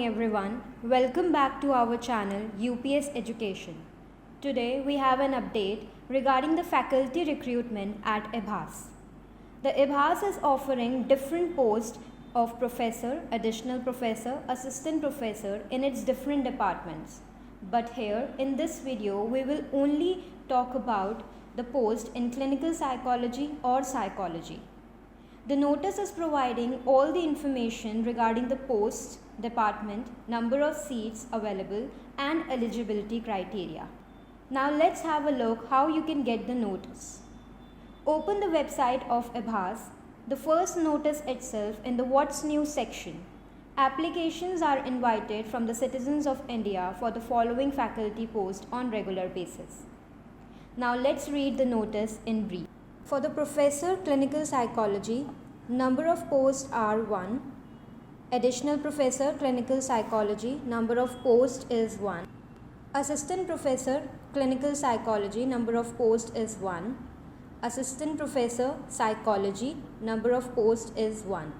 everyone. Welcome back to our channel UPS Education. Today we have an update regarding the faculty recruitment at IBHAS. The IBHAS is offering different posts of professor, additional professor, assistant professor in its different departments. But here in this video we will only talk about the post in clinical psychology or psychology. The notice is providing all the information regarding the post, department, number of seats available and eligibility criteria. Now let's have a look how you can get the notice. Open the website of IBHAS. The first notice itself in the What's New section. Applications are invited from the citizens of India for the following faculty post on regular basis. Now let's read the notice in brief. For the Professor Clinical Psychology, number of posts are 1. Additional Professor Clinical Psychology, number of posts is 1. Assistant Professor Clinical Psychology, number of posts is 1. Assistant Professor Psychology, number of posts is 1.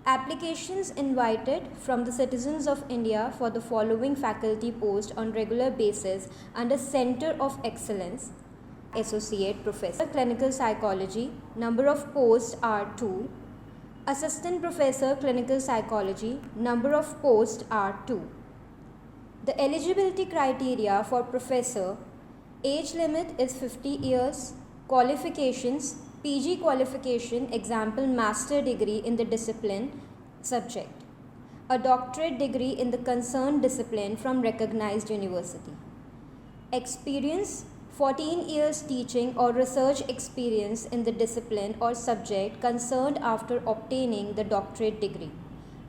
Applications invited from the citizens of India for the following faculty post on regular basis under Center of Excellence. Associate Professor Clinical Psychology, number of posts are 2. Assistant Professor Clinical Psychology, number of posts are 2. The eligibility criteria for professor: age limit is 50 years, qualifications: PG qualification, example master degree in the discipline subject, a doctorate degree in the concerned discipline from recognized university, experience: 14 years teaching or research experience in the discipline or subject concerned after obtaining the doctorate degree,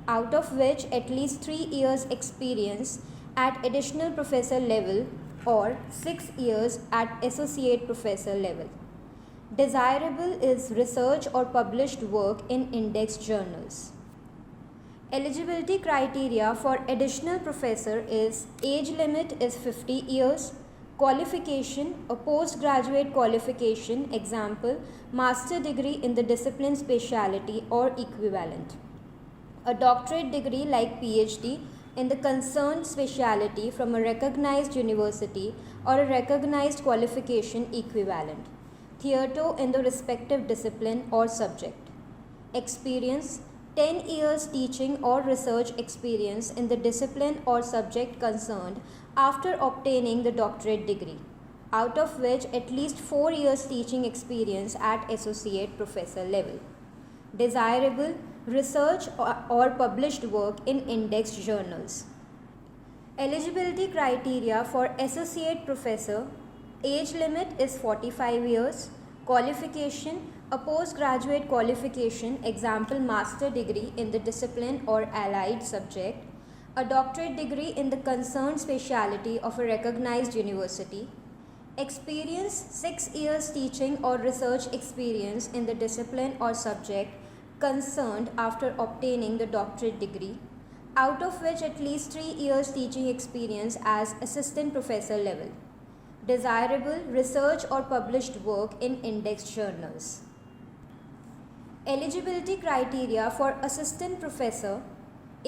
out of which at least 3 years experience at additional professor level or 6 years at associate professor level. Desirable is research or published work in index journals. Eligibility criteria for additional professor is: age limit is 50 years, qualification: a postgraduate qualification, example master degree in the discipline specialty or equivalent, a doctorate degree like PhD in the concerned specialty from a recognized university or a recognized qualification equivalent, thereto in the respective discipline or subject, experience: 10 years teaching or research experience in the discipline or subject concerned after obtaining the doctorate degree, out of which at least 4 years teaching experience at associate professor level. Desirable: research or published work in index journals. Eligibility criteria for associate professor: age limit is 45 years, qualification: a postgraduate qualification, example master degree in the discipline or allied subject, a doctorate degree in the concerned specialty of a recognized university, experience: 6 years teaching or research experience in the discipline or subject concerned after obtaining the doctorate degree, out of which at least 3 years teaching experience as assistant professor level. Desirable: research or published work in index journals. Eligibility criteria for assistant professor: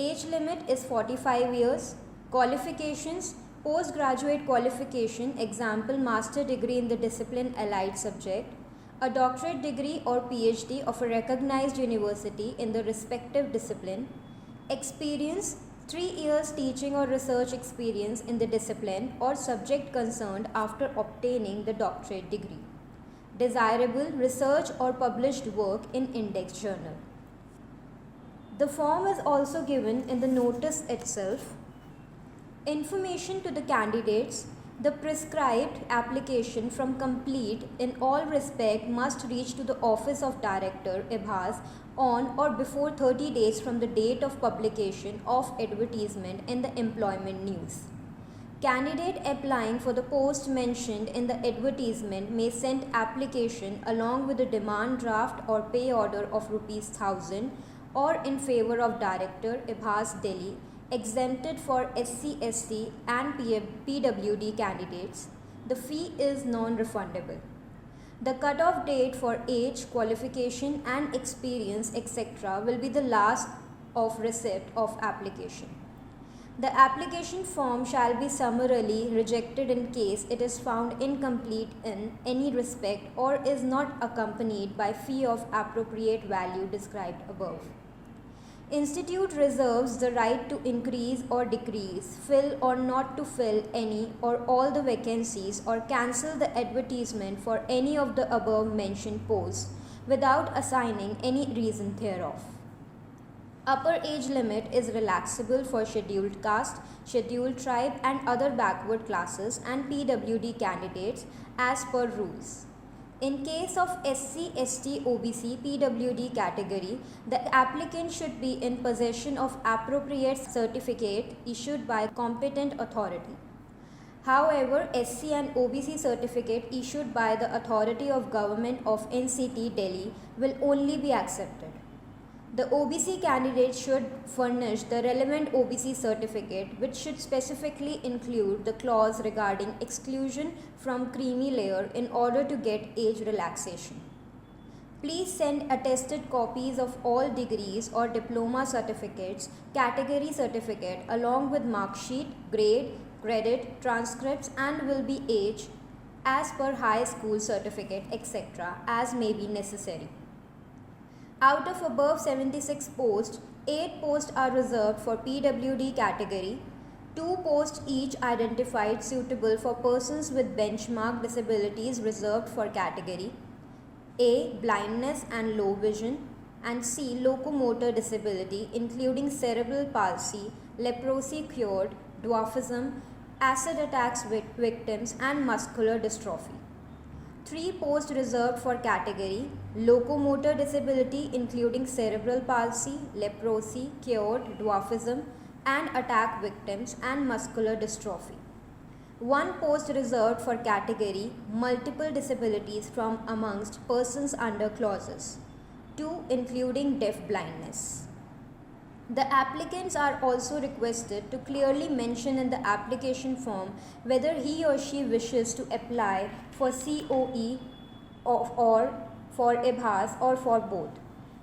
age limit is 45 years, qualifications: postgraduate qualification, example master degree in the discipline allied subject, a doctorate degree or PhD of a recognized university in the respective discipline, experience: 3 years teaching or research experience in the discipline or subject concerned after obtaining the doctorate degree. Desirable: research or published work in index journal. The form is also given in the notice itself. Information to the candidates: the prescribed application from complete in all respect must reach to the Office of Director IBHAS on or before 30 days from the date of publication of advertisement in the employment news. Candidate applying for the post mentioned in the advertisement may send application along with a demand draft or pay order of ₹1000 or in favor of Director IBHAS Delhi, exempted for SC/ST and PWD candidates. The fee is non-refundable. The cutoff date for age, qualification and experience etc. will be the last of receipt of application. The application form shall be summarily rejected in case it is found incomplete in any respect or is not accompanied by fee of appropriate value described above. Institute reserves the right to increase or decrease, fill or not to fill any or all the vacancies or cancel the advertisement for any of the above mentioned posts without assigning any reason thereof. Upper age limit is relaxable for scheduled caste, scheduled tribe and other backward classes and PWD candidates as per rules. In case of SC, ST, OBC, PWD category, the applicant should be in possession of appropriate certificate issued by competent authority. However, SC and OBC certificate issued by the authority of government of NCT Delhi will only be accepted. The OBC candidate should furnish the relevant OBC certificate, which should specifically include the clause regarding exclusion from creamy layer in order to get age relaxation. Please send attested copies of all degrees or diploma certificates, category certificate along with mark sheet, grade, credit, transcripts and will be aged as per high school certificate etc. as may be necessary. Out of above 76 posts, 8 posts are reserved for PWD category, 2 posts each identified suitable for persons with benchmark disabilities reserved for category A. Blindness and low vision and C. Locomotor disability including cerebral palsy, leprosy cured, dwarfism, acid attacks victims and muscular dystrophy. 3 posts reserved for category locomotor disability including cerebral palsy, leprosy, cured, dwarfism and attack victims and muscular dystrophy. 1 post reserved for category multiple disabilities from amongst persons under clauses 2 including deaf blindness. The applicants are also requested to clearly mention in the application form whether he or she wishes to apply for COE or for ABHAS or for both.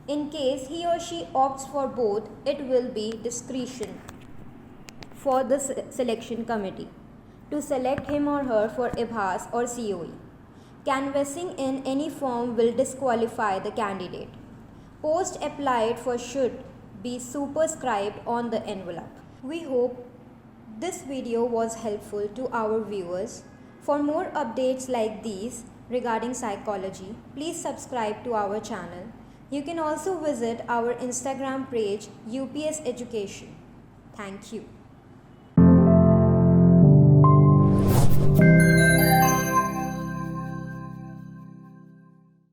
In case he or she opts for both, it will be discretion for the selection committee to select him or her for ABHAS or COE. Canvassing in any form will disqualify the candidate. Post applied for should be superscribed on the envelope. We hope this video was helpful to our viewers. For more updates like these regarding psychology, please subscribe to our channel. You can also visit our Instagram page UPS Education. Thank you.